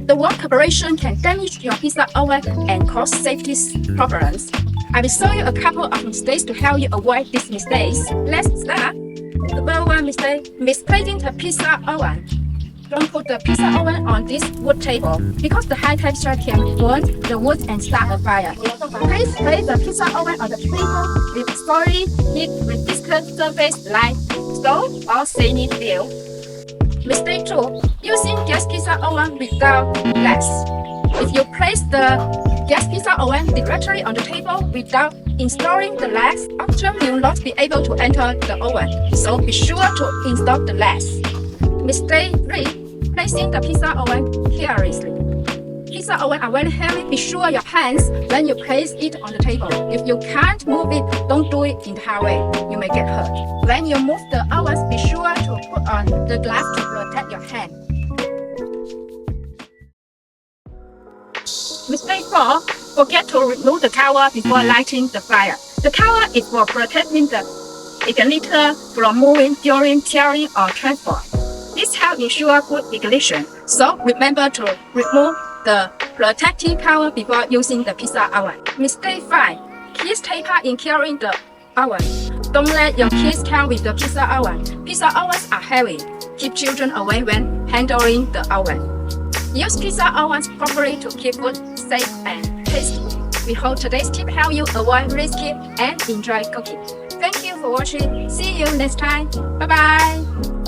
The warm preparation can damage your pizza oven and cause safety problems. I will show you a couple of mistakes to help you avoid these mistakes. Let's start. Number 1 mistake, misplacing the pizza oven. Don't put the pizza oven on this wood table because the high temperature can burn the wood and start a fire. Please place the pizza oven on the table with solid heat resistant surface like stove or stainless steel. Mistake 2. Using gas pizza oven without legs. If you place the gas pizza oven directly on the table without installing the legs, oxygen will not be able to enter the oven, so be sure to install the legs. Mistake 3. Placing the pizza oven carelessly. Pizza oven are very heavy. Be sure your hands when you place it on the table. If you can't move it, don't do it in the hard way. You may get hurt. When you move the ovens, be sure to put on the glove to protect your hand. Mistake 4. Forget to remove the cover before lighting the fire. The cover is for protecting the ignitor from moving during tearing or transport. This helps ensure good ignition, so remember to remove the protective cover before using the pizza oven. Mistake 5. Kids take part in carrying the oven. Don't let your kids carry with the pizza oven. Pizza ovens are heavy. Keep children away when handling the oven. Use pizza ovens properly to keep food safe and tasty. We hope today's tip helps you avoid risky and enjoy cooking. Thank you for watching. See you next time. Bye bye.